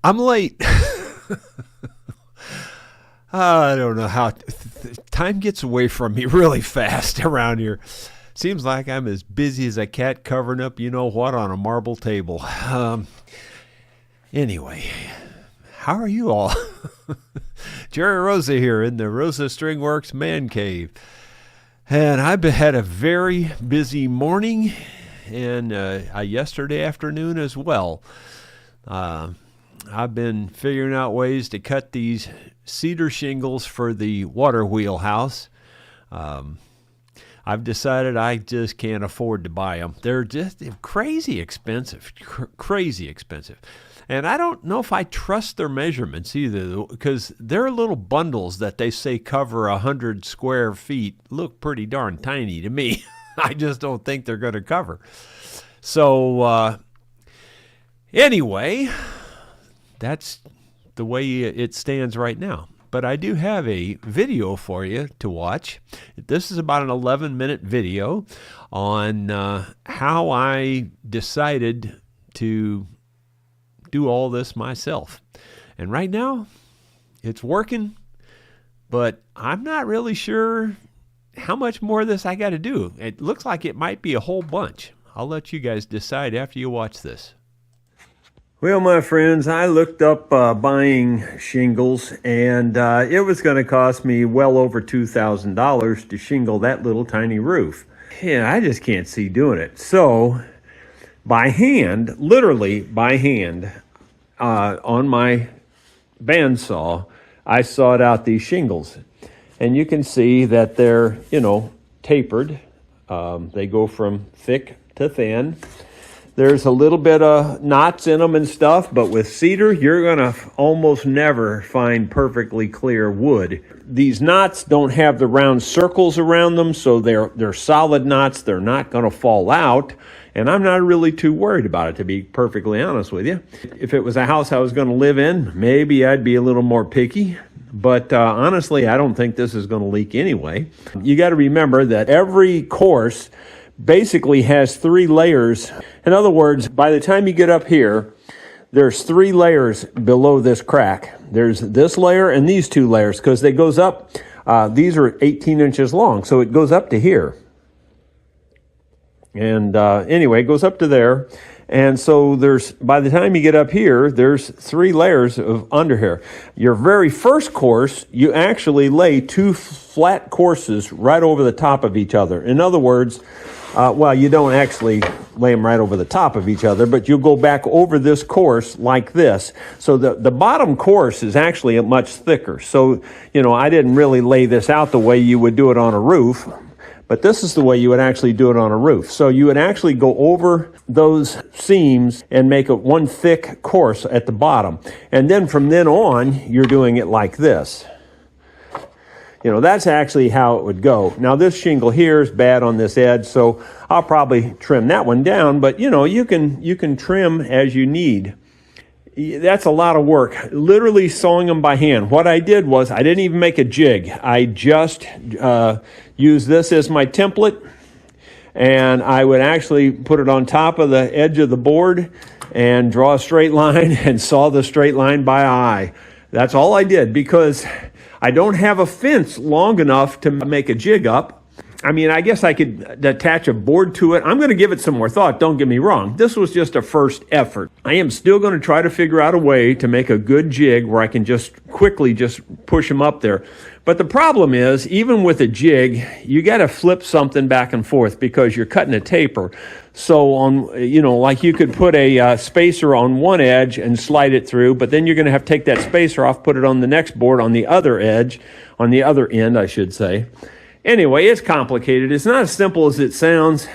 I'm late. I don't know how time gets away from me really fast around here. Seems like I'm as busy as a cat covering up you know what on a marble table. Anyway, how are you all? Jerry Rosa here in the Rosa Stringworks Man Cave. And I've had a very busy morning and yesterday afternoon as well. I've been figuring out ways to cut these cedar shingles for the water wheel house. I've decided I just can't afford to buy them. They're just crazy expensive, crazy expensive. And I don't know if I trust their measurements either, because their little bundles that they say cover 100 square feet look pretty darn tiny to me. I just don't think they're going to cover. So anyway, that's the way it stands right now. But I do have a video for you to watch. This is about an 11-minute video on how I decided to do all this myself. And right now, it's working, but I'm not really sure how much more of this I got to do. It looks like it might be a whole bunch. I'll let you guys decide after you watch this. Well, my friends, I looked up buying shingles, and it was going to cost me well over $2,000 to shingle that little tiny roof. Yeah, I just can't see doing it. So, by hand, literally by hand, on my bandsaw, I sawed out these shingles. And you can see that they're, tapered. They go from thick to thin. There's a little bit of knots in them and stuff, but with cedar, you're going to almost never find perfectly clear wood. These knots don't have the round circles around them, so they're solid knots. They're not going to fall out, and I'm not really too worried about it, to be perfectly honest with you. If it was a house I was going to live in, maybe I'd be a little more picky. But honestly, I don't think this is going to leak anyway. You got to remember that every course basically has 3 layers. In other words, by the time you get up here, there's 3 layers below this crack. There's this layer and these 2 layers, because it goes up. These are 18 inches long, so it goes up to here. And anyway, it goes up to there. And so by the time you get up here, there's 3 layers of under here. Your very first course, you actually lay 2 flat courses right over the top of each other. In other words, you don't actually lay them right over the top of each other, but you'll go back over this course like this. So the bottom course is actually much thicker. So, I didn't really lay this out the way you would do it on a roof, but this is the way you would actually do it on a roof. So you would actually go over those seams and make one thick course at the bottom. And then from then on, you're doing it like this. That's actually how it would go. Now, this shingle here is bad on this edge, so I'll probably trim that one down. But, you can trim as you need. That's a lot of work, literally sawing them by hand. What I did was I didn't even make a jig. I just used this as my template, and I would actually put it on top of the edge of the board and draw a straight line and saw the straight line by eye. That's all I did, because I don't have a fence long enough to make a jig up. I mean, I guess I could attach a board to it. I'm going to give it some more thought, don't get me wrong. This was just a first effort. I am still going to try to figure out a way to make a good jig where I can just quickly push them up there. But the problem is, even with a jig, you got to flip something back and forth because you're cutting a taper. So like you could put a spacer on one edge and slide it through, but then you're going to have to take that spacer off, put it on the next board on the other edge, on the other end, I should say. Anyway, it's complicated. It's not as simple as it sounds.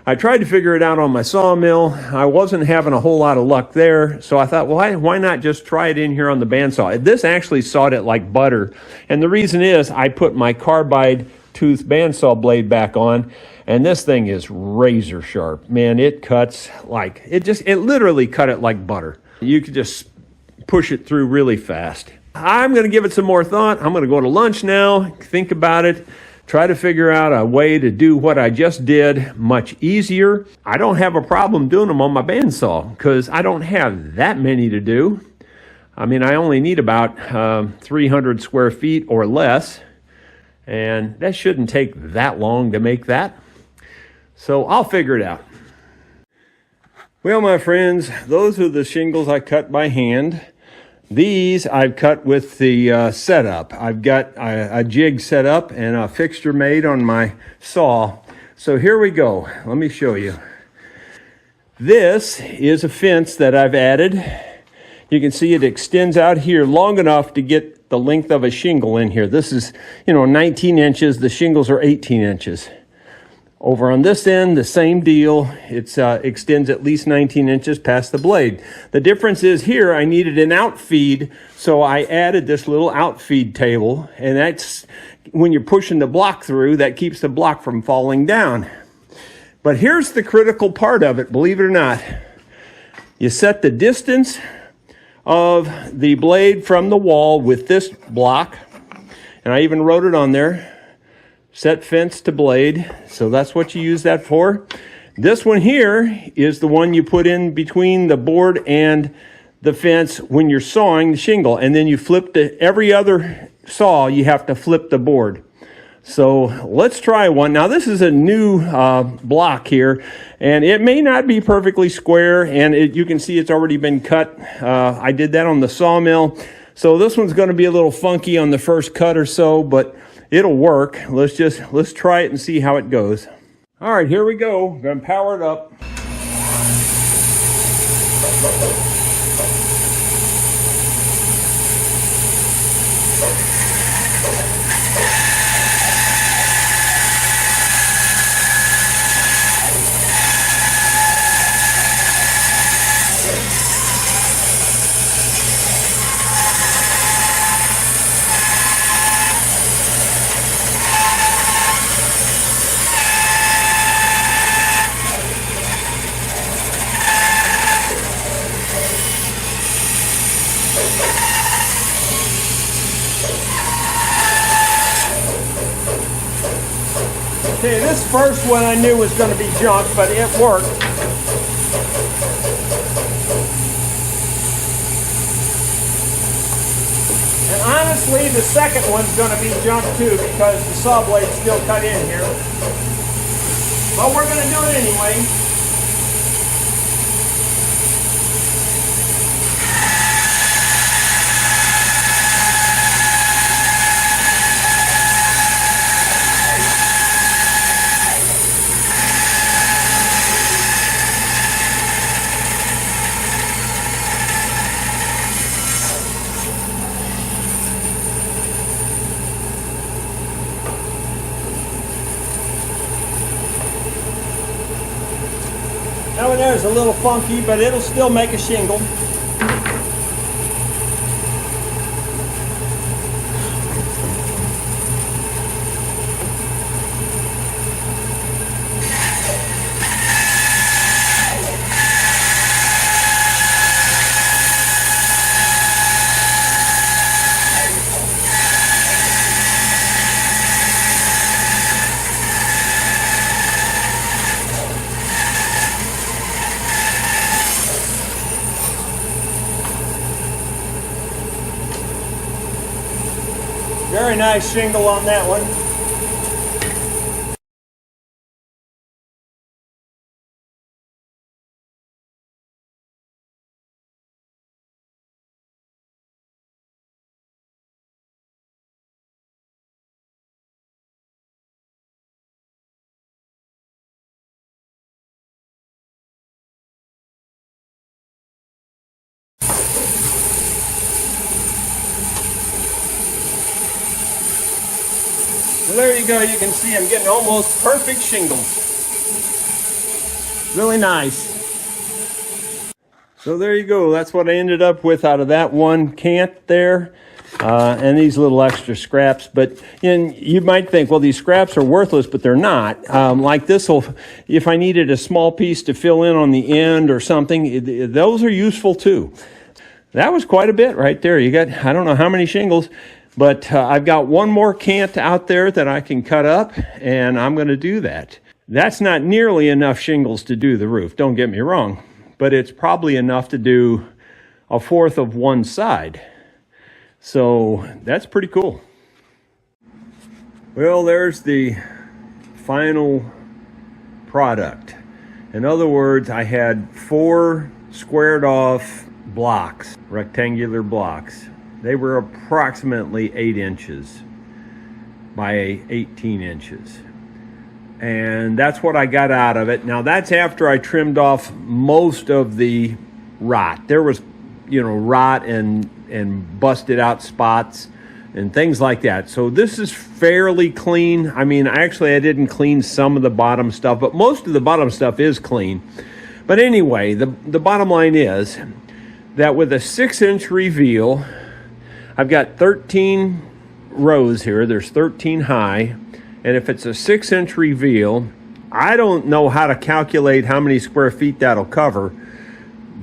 I tried to figure it out on my sawmill. I wasn't having a whole lot of luck there, so I thought, well, why not just try it in here on the bandsaw? This actually sawed it like butter, and the reason is I put my carbide tooth bandsaw blade back on, and this thing is razor sharp. Man, it cuts like, it literally cut it like butter. You could just push it through really fast. I'm going to give it some more thought. I'm going to go to lunch now, think about it. Try to figure out a way to do what I just did much easier. I don't have a problem doing them on my bandsaw because I don't have that many to do. I mean, I only need about 300 square feet or less, and that shouldn't take that long to make that. So I'll figure it out. Well, my friends, those are the shingles I cut by hand. These I've cut with the setup. I've got a jig set up and a fixture made on my saw. So here we go. Let me show you. This is a fence that I've added. You can see it extends out here long enough to get the length of a shingle in here. This is, 19 inches. The shingles are 18 inches. Over on this end, the same deal. It extends at least 19 inches past the blade. The difference is here, I needed an outfeed, so I added this little outfeed table, and that's when you're pushing the block through, that keeps the block from falling down. But here's the critical part of it, believe it or not. You set the distance of the blade from the wall with this block, and I even wrote it on there. Set fence to blade, so that's what you use that for. This one here is the one you put in between the board and the fence when you're sawing the shingle, and then you flip every other saw, you have to flip the board. So let's try one. Now this is a new block here, and it may not be perfectly square, and you can see it's already been cut. I did that on the sawmill, so this one's going to be a little funky on the first cut or so, but it'll work. Let's try it and see how it goes. All right, here we go. I'm gonna power it up. Okay, this first one I knew was going to be junk, but it worked. And honestly, the second one's going to be junk too, because the saw blade's still cut in here. But we're going to do it anyway. That one there is a little funky, but it'll still make a shingle. Very nice shingle on that one. So there you go, you can see I'm getting almost perfect shingles. Really nice. So there you go, that's what I ended up with out of that one cant there. And these little extra scraps, but you might think, well, these scraps are worthless, but they're not. Like this will, if I needed a small piece to fill in on the end or something, those are useful too. That was quite a bit right there. You got, I don't know how many shingles, but I've got one more cant out there that I can cut up, and I'm going to do that. That's not nearly enough shingles to do the roof, don't get me wrong, but it's probably enough to do 1/4 of one side. So that's pretty cool. Well, there's the final product. In other words, I had 4 squared off blocks, rectangular blocks. They were approximately 8 inches by 18 inches. And that's what I got out of it. Now that's after I trimmed off most of the rot. There was, rot and busted out spots and things like that. So this is fairly clean. I mean, actually I didn't clean some of the bottom stuff, but most of the bottom stuff is clean. But anyway, the bottom line is that with a 6-inch reveal, I've got 13 rows here. There's 13 high. And if it's a 6-inch reveal, I don't know how to calculate how many square feet that'll cover,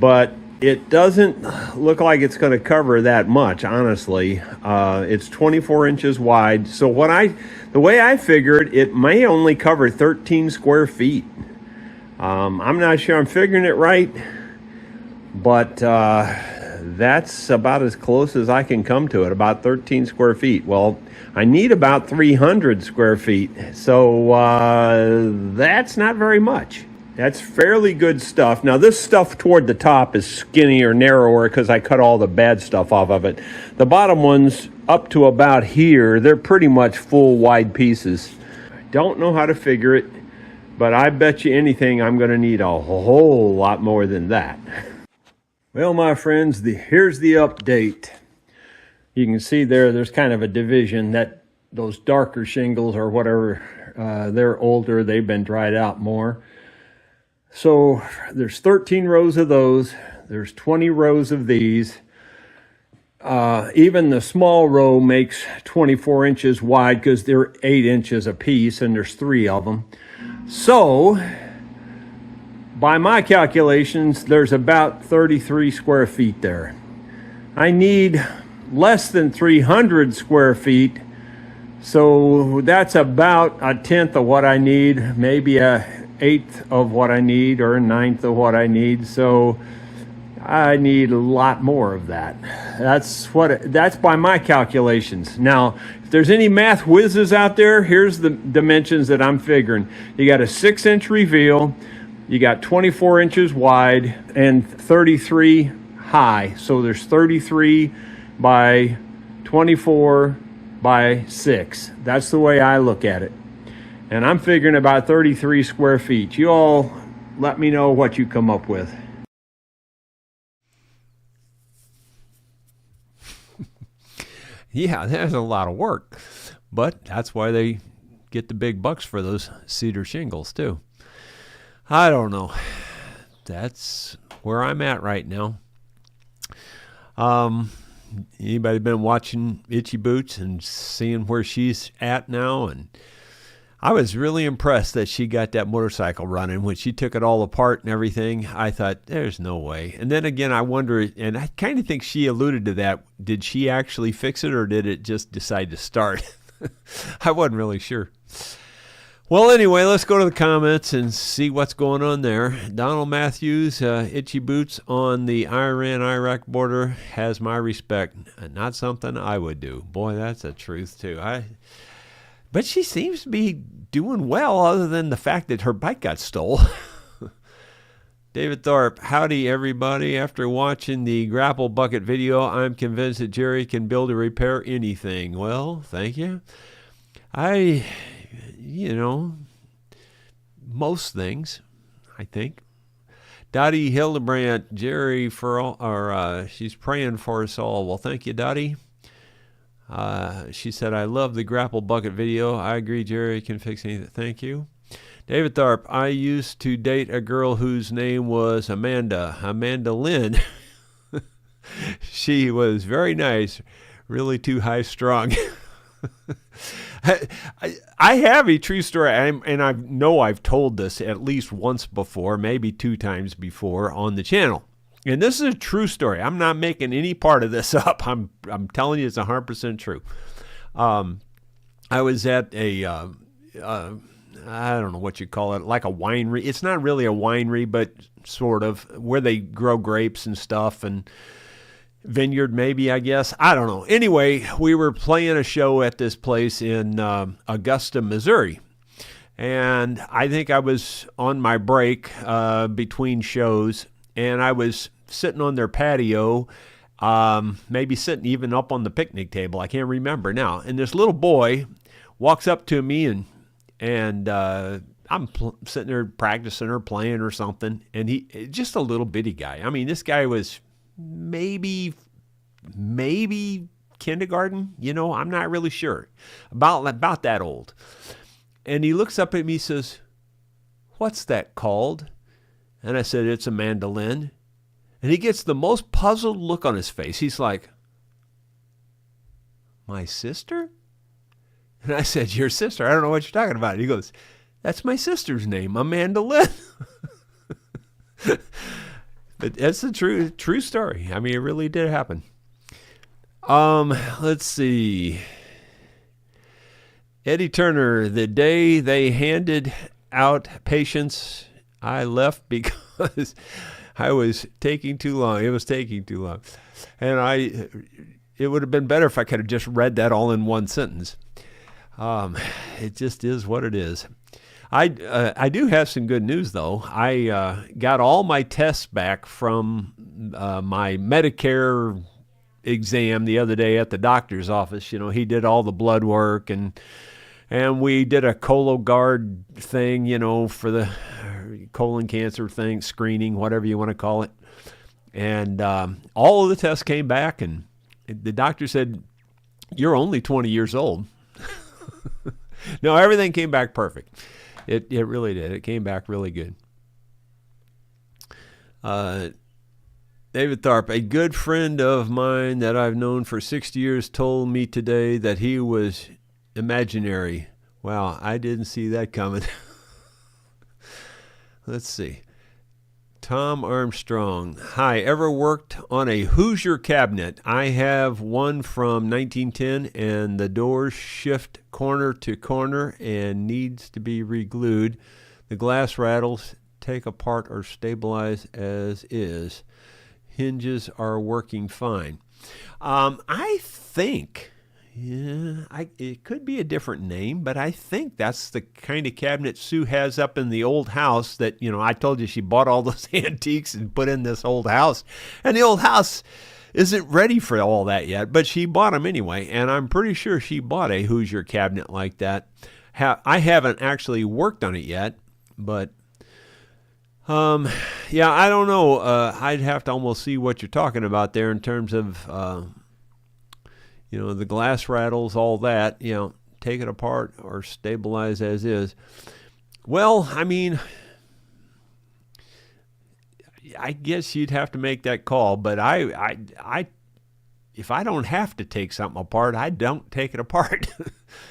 but it doesn't look like it's going to cover that much, honestly. It's 24 inches wide. So the way I figured, it may only cover 13 square feet. I'm not sure I'm figuring it right, but that's about as close as I can come to it, about 13 square feet. Well, I need about 300 square feet, so that's not very much. That's fairly good stuff. Now, this stuff toward the top is skinnier, narrower, because I cut all the bad stuff off of it. The bottom ones, up to about here, they're pretty much full wide pieces. I don't know how to figure it, but I bet you anything I'm going to need a whole lot more than that. Well, my friends, here's the update. You can see there's kind of a division that those darker shingles or whatever, they're older, they've been dried out more. So there's 13 rows of those. There's 20 rows of these. Even the small row makes 24 inches wide because they're 8 inches a piece and there's 3 of them. So by my calculations, there's about 33 square feet there. I need less than 300 square feet. So that's about 1/10 of what I need, maybe 1/8 of what I need or 1/9 of what I need. So I need a lot more of that. That's by my calculations. Now, if there's any math whizzes out there, here's the dimensions that I'm figuring. You got a 6-inch reveal, you got 24 inches wide and 33 high. So there's 33 by 24 by 6. That's the way I look at it. And I'm figuring about 33 square feet. You all let me know what you come up with. Yeah, that's a lot of work. But that's why they get the big bucks for those cedar shingles, too. I don't know. That's where I'm at right now. Anybody been watching Itchy Boots and seeing where she's at now? And I was really impressed that she got that motorcycle running. When she took it all apart and everything, I thought, there's no way. And then again, I wonder, and I kind of think she alluded to that. Did she actually fix it or did it just decide to start? I wasn't really sure. Well, anyway, let's go to the comments and see what's going on there. Donald Matthews, Itchy Boots on the Iran-Iraq border has my respect. Not something I would do. Boy, that's a truth, too. But she seems to be doing well other than the fact that her bike got stole. David Thorpe, howdy, everybody. After watching the grapple bucket video, I'm convinced that Jerry can build or repair anything. Well, thank you. Most things, I think. Dottie Hildebrandt, Jerry for all, she's praying for us all. Well, thank you, Dottie. She said, I love the grapple bucket video. I agree, Jerry can fix anything. Thank you. David Tharp, I used to date a girl whose name was Amanda Lynn. She was very nice, really too high strung. I have a true story, and I know I've told this at least once before, maybe 2 times before on the channel. And this is a true story. I'm not making any part of this up. I'm telling you it's 100% true. I was at a, I don't know what you call it, like a winery. It's not really a winery, but sort of, where they grow grapes and stuff. And vineyard, maybe, I guess. I don't know. Anyway, we were playing a show at this place in Augusta, Missouri. And I think I was on my break between shows, and I was sitting on their patio, maybe sitting even up on the picnic table. I can't remember now. And this little boy walks up to me, and I'm sitting there practicing or playing or something, and he just a little bitty guy. I mean, this guy was maybe kindergarten. I'm not really sure. About that old. And he looks up at me and says, "What's that called?" And I said, "It's a mandolin." And he gets the most puzzled look on his face. He's like, "My sister?" And I said, "Your sister? I don't know what you're talking about." And he goes, "That's my sister's name, a mandolin." But that's a true story. I mean, it really did happen. Let's see. Eddie Turner, the day they handed out patients, I left because I was taking too long. It was taking too long. And it would have been better if I could have just read that all in one sentence. It just is what it is. I do have some good news, though. I got all my tests back from my Medicare exam the other day at the doctor's office. He did all the blood work, and we did a Cologuard thing, for the colon cancer thing, screening, whatever you want to call it. And all of the tests came back, and the doctor said, "You're only 20 years old." No, everything came back perfect. It really did. It came back really good. David Tharp, a good friend of mine that I've known for 60 years, told me today that he was imaginary. Wow, I didn't see that coming. Let's see. Tom Armstrong. Hi, ever worked on a Hoosier cabinet? I have one from 1910, and the doors shift corner to corner and needs to be re-glued. The glass rattles, take apart or stabilize as is. Hinges are working fine. I think... it could be a different name, but I think that's the kind of cabinet Sue has up in the old house that, I told you she bought all those antiques and put in this old house. And the old house isn't ready for all that yet, but she bought them anyway. And I'm pretty sure she bought a Hoosier cabinet like that. I haven't actually worked on it yet, but yeah, I don't know. I'd have to almost see what you're talking about there in terms of... the glass rattles, all that, take it apart or stabilize as is. Well, I mean, I guess you'd have to make that call, but I if I don't have to take something apart, I don't take it apart.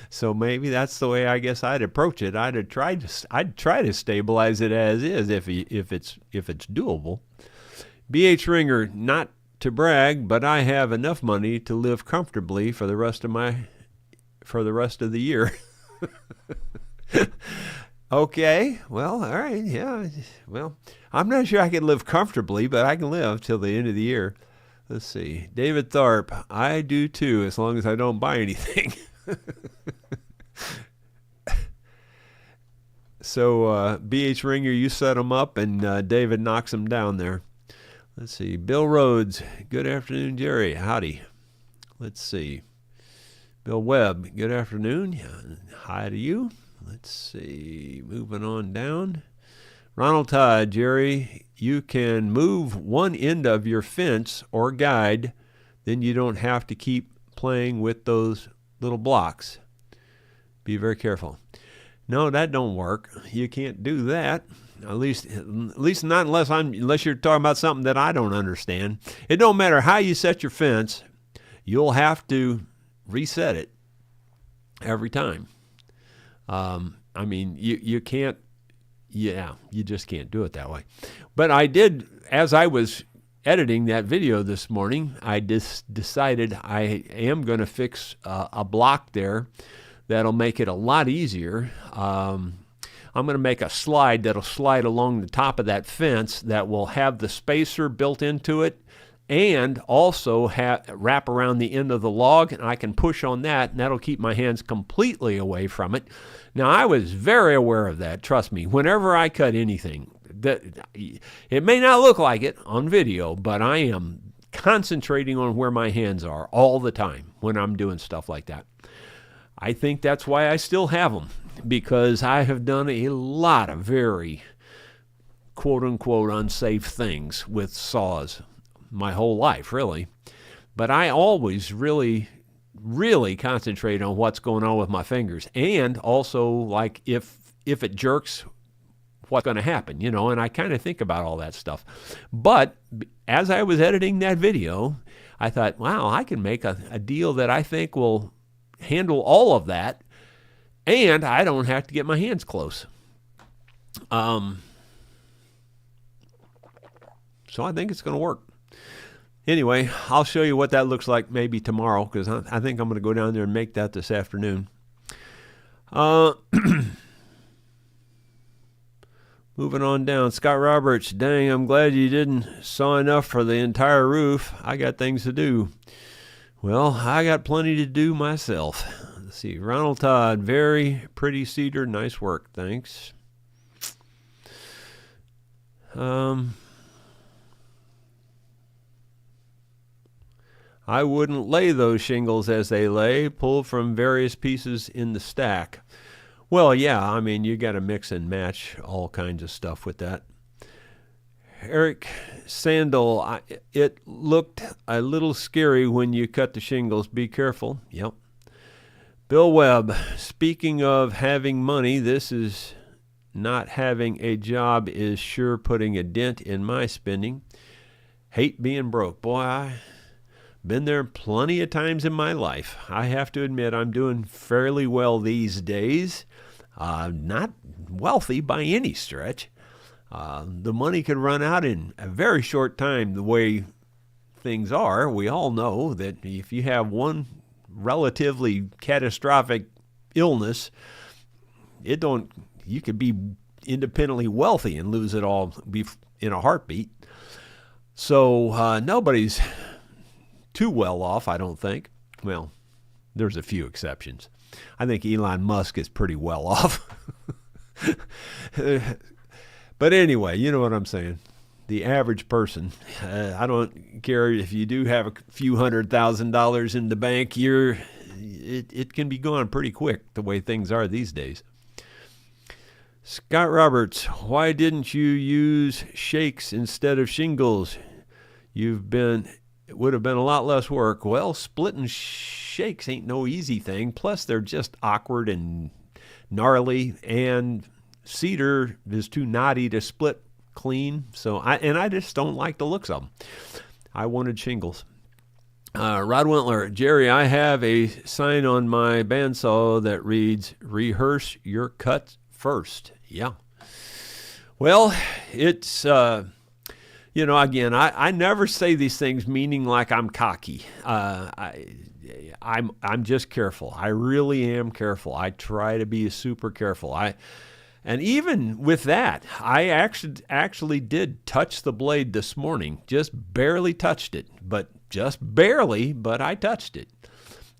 So maybe that's the way I guess I'd approach it. I'd try to stabilize it as is if it's doable. BH Ringer, not to brag, but I have enough money to live comfortably for the rest of the year. Okay, well, all right, yeah. Well, I'm not sure I can live comfortably, but I can live till the end of the year. Let's see. David Tharp, I do too, as long as I don't buy anything. So, BH Ringer, you set them up, and David knocks them down there. Let's see. Bill Rhodes, good afternoon, Jerry. Howdy. Let's see. Bill Webb, good afternoon. Hi to you. Let's see. Moving on down. Ronald Todd, Jerry, you can move one end of your fence or guide, then you don't have to keep playing with those little blocks. Be very careful. No, that don't work. You can't do that. At least not unless you're talking about something that I don't understand. It don't matter how you set your fence, you'll have to reset it every time. I mean, you can't. Yeah, you just can't do it that way. But I did, as I was editing that video this morning, I just decided I am going to fix a block there that'll make it a lot easier. I'm going to make a slide that'll slide along the top of that fence that will have the spacer built into it, and also wrap around the end of the log, and I can push on that, and that'll keep my hands completely away from it. Now, I was very aware of that, trust me. Whenever I cut anything, it may not look like it on video, but I am concentrating on where my hands are all the time when I'm doing stuff like that. I think that's why I still have them, because I have done a lot of very quote-unquote unsafe things with saws my whole life, really. But I always really concentrate on what's going on with my fingers, and also, like, if it jerks, what's going to happen, and I kind of think about all that stuff. But as I was editing that video, I thought, wow, I can make a deal that I think will handle all of that, and I don't have to get my hands close. So I think it's going to work. Anyway, I'll show you what that looks like maybe tomorrow, because I think I'm going to go down there and make that this afternoon. Moving on down, Scott Roberts, dang, I'm glad you didn't saw enough for the entire roof. I got things to do. Well, I got plenty to do myself. Let's see, Ronald Todd, very pretty cedar, nice work, thanks. I wouldn't lay those shingles as they lay, pull from various pieces in the stack. Well, yeah, I mean, you got to mix and match all kinds of stuff with that. Eric Sandel, it looked a little scary when you cut the shingles. Be careful. Yep. Bill Webb, speaking of having money, this is not having a job is sure putting a dent in my spending. Hate being broke. Boy, I've been there plenty of times in my life. I have to admit I'm doing fairly well these days. Not wealthy by any stretch. The money could run out in a very short time the way things are. We all know that if you have one relatively catastrophic illness, you could be independently wealthy and lose it all in a heartbeat. So nobody's too well off, I don't think. Well, there's a few exceptions. I think Elon Musk is pretty well off. But anyway, you know what I'm saying. The average person, I don't care if you do have a few $100,000 in the bank, it can be gone pretty quick the way things are these days. Scott Roberts, why didn't you use shakes instead of shingles? It would have been a lot less work. Well, splitting shakes ain't no easy thing. Plus, they're just awkward and gnarly, and cedar is too knotty to split clean. So I just don't like the looks of them. I wanted shingles. Rod Wentler, Jerry, I have a sign on my bandsaw that reads, "Rehearse your cut first." Yeah. Well, it's again, I never say these things meaning like I'm cocky. I'm just careful. I really am careful. I try to be super careful. And even with that, I actually did touch the blade this morning. Just barely touched it, but I touched it.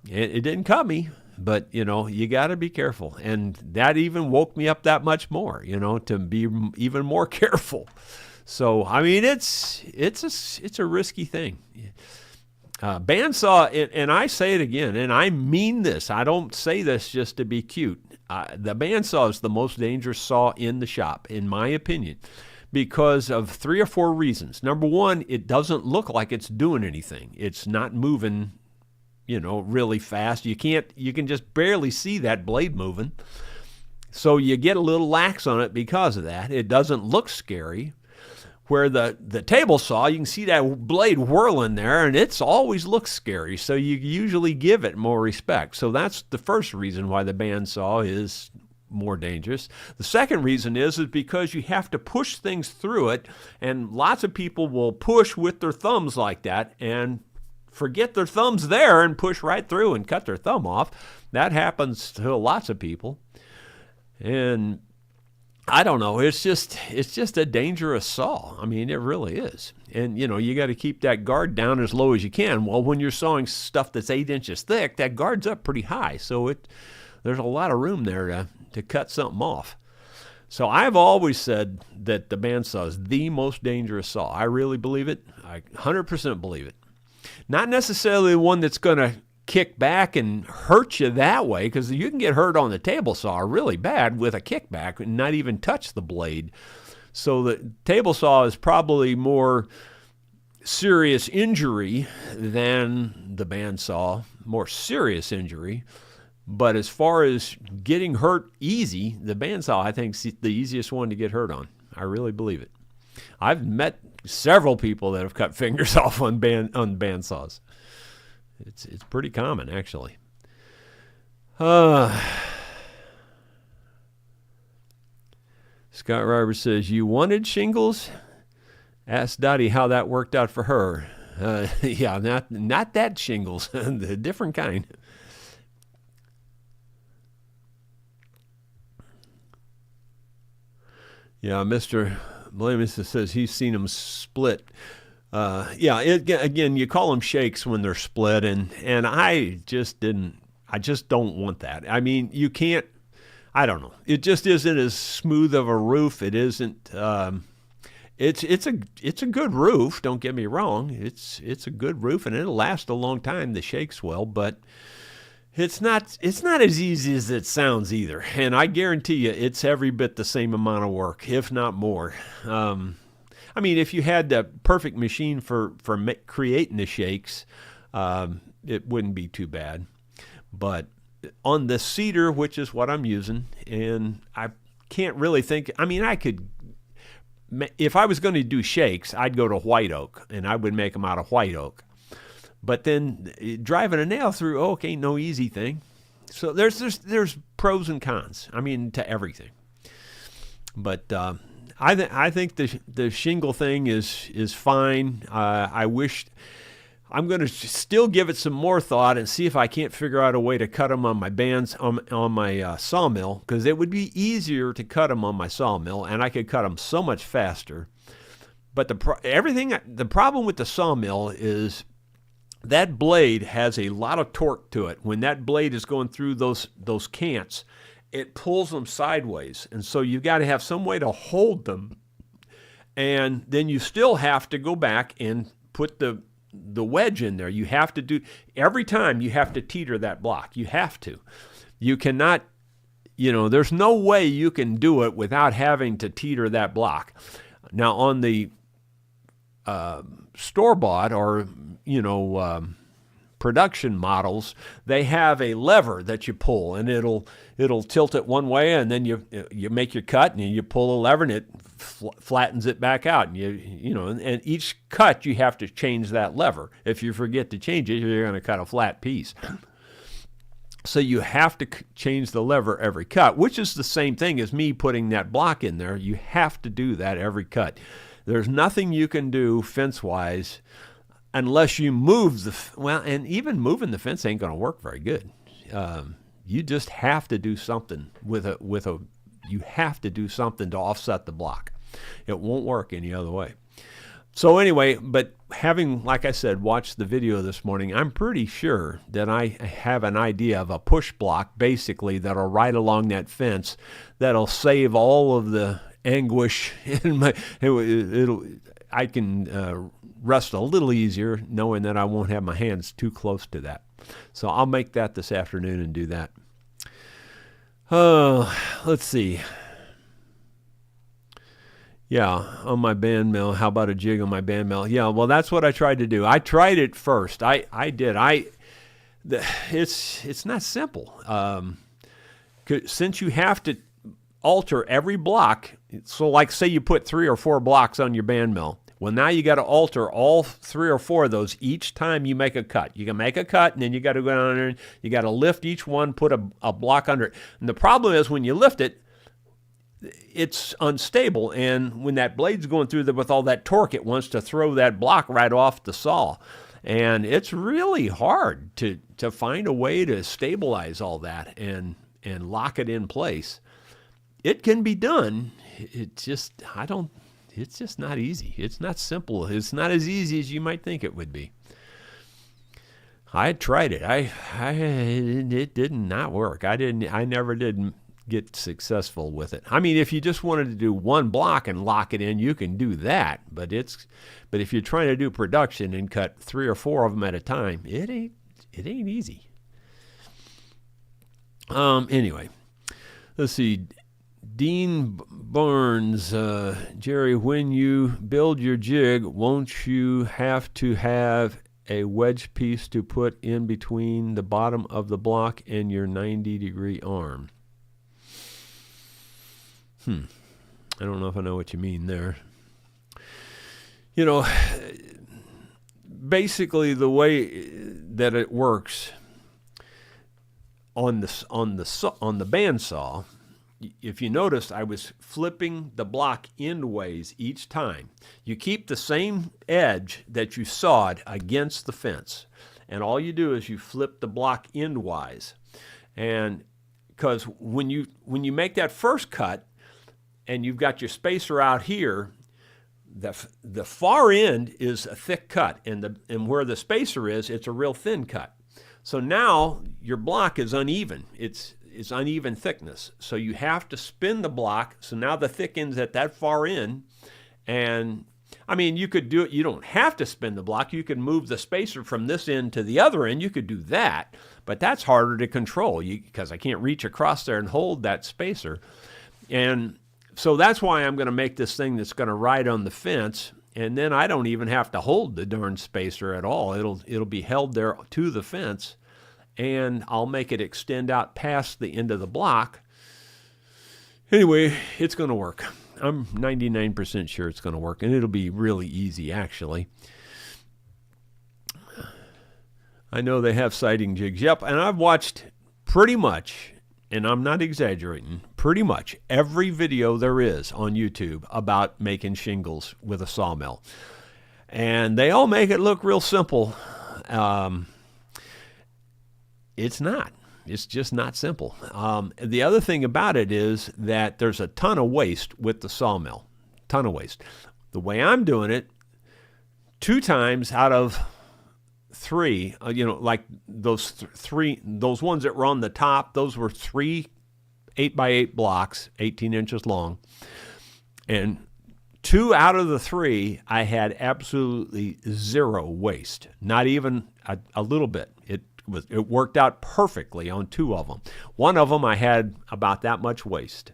It didn't cut me, but you got to be careful. And that even woke me up that much more, to be even more careful. So, I mean, it's a risky thing. Bandsaw, and I say it again, and I mean this. I don't say this just to be cute. The bandsaw is the most dangerous saw in the shop, in my opinion, because of 3 or 4 reasons. Number one, it doesn't look like it's doing anything. It's not moving, really fast. You can just barely see that blade moving. So you get a little lax on it because of that. It doesn't look scary. Where the table saw, you can see that blade whirling there, and it's always looks scary. So you usually give it more respect. So that's the first reason why the bandsaw is more dangerous. The second reason is because you have to push things through it, and lots of people will push with their thumbs like that and forget their thumbs there and push right through and cut their thumb off. That happens to lots of people. And I don't know. It's just a dangerous saw. I mean, it really is. And you got to keep that guard down as low as you can. Well, when you're sawing stuff that's 8 inches thick, that guard's up pretty high, so there's a lot of room there to cut something off. So I've always said that the bandsaw is the most dangerous saw. I really believe it. I 100% believe it. Not necessarily the one that's going to kick back and hurt you that way, because you can get hurt on the table saw really bad with a kickback and not even touch the blade. So the table saw is probably more serious injury than the bandsaw, more serious injury. But as far as getting hurt easy, the bandsaw, I think, is the easiest one to get hurt on. I really believe it. I've met several people that have cut fingers off on bandsaws. It's pretty common, actually. Scott Roberts says, you wanted shingles? Ask Dottie how that worked out for her. Yeah, not that shingles, the different kind. Yeah, Mr. Blamis says he's seen them split. Again, you call them shakes when they're split, and I just don't want that. I mean, you can't, I don't know. It just isn't as smooth of a roof. It isn't, it's a good roof, don't get me wrong. It's a good roof, and it'll last a long time, the shakes will, but it's not as easy as it sounds either. And I guarantee you it's every bit the same amount of work, if not more. I mean, if you had the perfect machine for creating the shakes, it wouldn't be too bad. But on the cedar, which is what I'm using, and I can't really think, I mean, if I was going to do shakes, I'd go to white oak, and I would make them out of white oak. But then driving a nail through oak ain't no easy thing. So there's pros and cons, I mean, to everything. But I think the shingle thing is fine. I'm going to still give it some more thought and see if I can't figure out a way to cut them on my on my sawmill, because it would be easier to cut them on my sawmill, and I could cut them so much faster. But the problem with the sawmill is that blade has a lot of torque to it. When that blade is going through those cants, it pulls them sideways. And so you've got to have some way to hold them. And then you still have to go back and put the wedge in there. You have to do, every time you have to teeter that block. You have to. You cannot, there's no way you can do it without having to teeter that block. Now on the store-bought or, production models, they have a lever that you pull, and it'll tilt it one way, and then you make your cut, and you pull a lever, and it flattens it back out. And and each cut you have to change that lever. If you forget to change it, you're going to cut a flat piece. So you have to change the lever every cut, which is the same thing as me putting that block in there. You have to do that every cut. There's nothing you can do fence-wise unless you move and even moving the fence ain't going to work very good. You just have to do something you have to do something to offset the block. It won't work any other way. So anyway, but having, like I said, watched the video this morning, I'm pretty sure that I have an idea of a push block, basically, that'll ride along that fence, that'll save all of the anguish in my. I can rest a little easier knowing that I won't have my hands too close to that. So I'll make that this afternoon and do that. Let's see. Yeah, on my band mill. How about a jig on my band mill? Yeah, well, that's what I tried to do. I tried it first. I did. It's not simple. Since you have to alter every block, so like say you put 3 or 4 blocks on your band mill. Well, now you got to alter all 3 or 4 of those each time you make a cut. You can make a cut, and then you got to go down there and you got to lift each one, put a block under it. And the problem is when you lift it, it's unstable, and when that blade's going through there with all that torque, it wants to throw that block right off the saw. And it's really hard to find a way to stabilize all that and lock it in place. it can be done. It's just not easy. It's not simple. It's not as easy as you might think it would be. I tried it. It did not work. I never did get successful with it. I mean, if you just wanted to do one block and lock it in, you can do that. But if you're trying to do production and cut 3 or 4 of them at a time, it ain't easy. Anyway, let's see. Dean Barnes, Jerry, when you build your jig, won't you have to have a wedge piece to put in between the bottom of the block and your 90-degree arm? I don't know if I know what you mean there. You know, basically the way that it works on the bandsaw, if you notice, I was flipping the block endways each time. You keep the same edge that you sawed against the fence, and all you do is you flip the block endwise. And because when you make that first cut and you've got your spacer out here, the far end is a thick cut, and where the spacer is, it's a real thin cut. So now your block is uneven. It's uneven thickness. So you have to spin the block. So now the thick end's at that far end. And I mean, you could do it. You don't have to spin the block. You could move the spacer from this end to the other end. You could do that. But that's harder to control because I can't reach across there and hold that spacer. And so that's why I'm going to make this thing that's going to ride on the fence. And then I don't even have to hold the darn spacer at all. It'll be held there to the fence. And I'll make it extend out past the end of the block. Anyway, it's going to work. I'm 99% sure it's going to work, and it'll be really easy, actually. I know they have sighting jigs. Yep, and I've watched pretty much, and I'm not exaggerating, pretty much every video there is on YouTube about making shingles with a sawmill. And they all make it look real simple. It's not. It's just not simple. The other thing about it is that there's a ton of waste with the sawmill. Ton of waste. The way I'm doing it, 2 times out of 3, like those those ones that were on the top, those were 3 8x8 blocks, 18 inches long. And 2 out of the 3, I had absolutely 0 waste. Not even a little bit. It worked out perfectly on 2 of them. One of them I had about that much waste,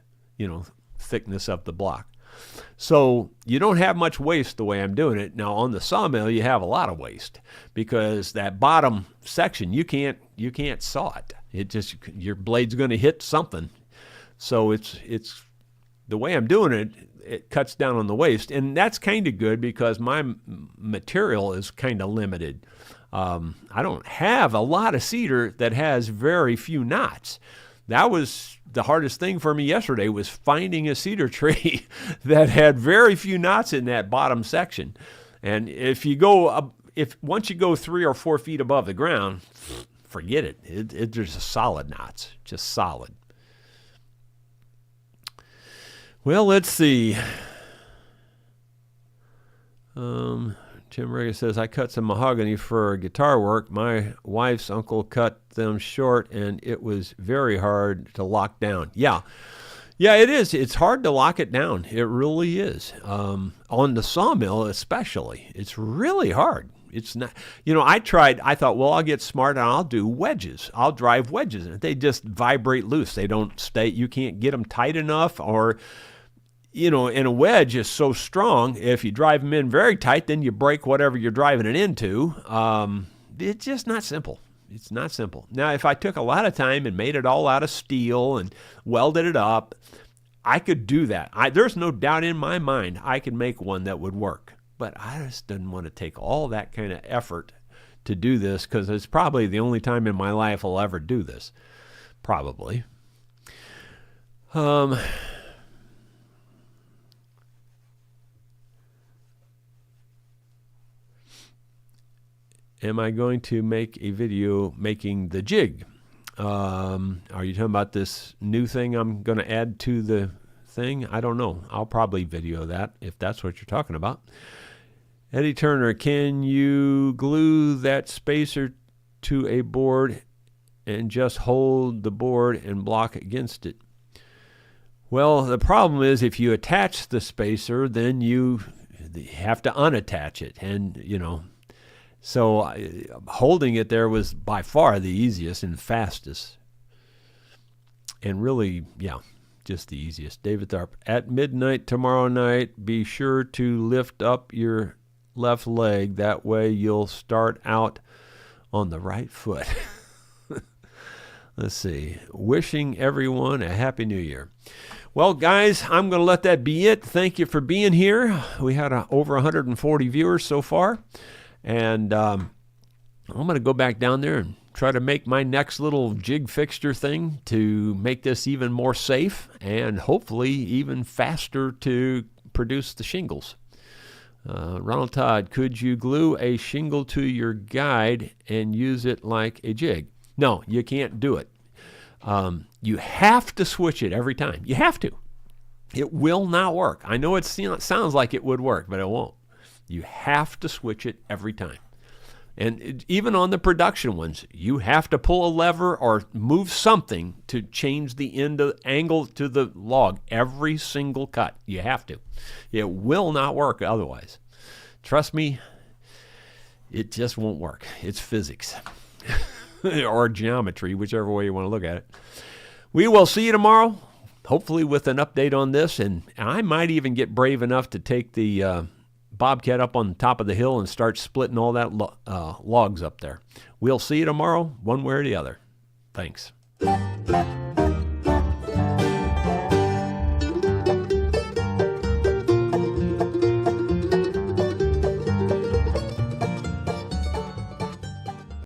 thickness of the block. So you don't have much waste the way I'm doing it. Now on the sawmill you have a lot of waste because that bottom section you can't saw it. It just your blade's going to hit something. So it's the way I'm doing it. It cuts down on the waste, and that's kind of good because my material is kind of limited. I don't have a lot of cedar that has very few knots. That was the hardest thing for me yesterday, was finding a cedar tree that had very few knots in that bottom section. And once you go 3 or 4 feet above the ground, forget it. There's solid knots, just solid. Well, let's see. Jim Reagan says, I cut some mahogany for guitar work. My wife's uncle cut them short, and it was very hard to lock down. Yeah, it is. It's hard to lock it down. It really is. On the sawmill especially, it's really hard. It's not, I thought, well, I'll get smart and I'll do wedges. I'll drive wedges in it. They just vibrate loose. They don't stay. You can't get them tight enough, or and a wedge is so strong, if you drive them in very tight, then you break whatever you're driving it into. It's just not simple. It's not simple. Now, if I took a lot of time and made it all out of steel and welded it up, I could do that. There's no doubt in my mind I could make one that would work. But I just didn't want to take all that kind of effort to do this, because it's probably the only time in my life I'll ever do this. Probably. Am I going to make a video making the jig? Are you talking about this new thing I'm going to add to the thing? I don't know. I'll probably video that if that's what you're talking about. Eddie Turner, can you glue that spacer to a board and just hold the board and block against it? Well, the problem is if you attach the spacer, then you have to unattach it. And, so holding it there was by far the easiest and fastest. And really, just the easiest. David Tharp, at midnight tomorrow night, be sure to lift up your left leg. That way you'll start out on the right foot. Let's see. Wishing everyone a Happy New Year. Well, guys, I'm going to let that be it. Thank you for being here. We had over 140 viewers so far. And I'm going to go back down there and try to make my next little jig fixture thing to make this even more safe and hopefully even faster to produce the shingles. Ronald Todd, could you glue a shingle to your guide and use it like a jig? No, you can't do it. You have to switch it every time. You have to. It will not work. I know it sounds like it would work, but it won't. You have to switch it every time. And even on the production ones, you have to pull a lever or move something to change the angle to the log every single cut. You have to. It will not work otherwise. Trust me, it just won't work. It's physics or geometry, whichever way you want to look at it. We will see you tomorrow, hopefully with an update on this. And I might even get brave enough to take the bobcat up on top of the hill and start splitting all that logs up there. We'll see you tomorrow, one way or the other. Thanks.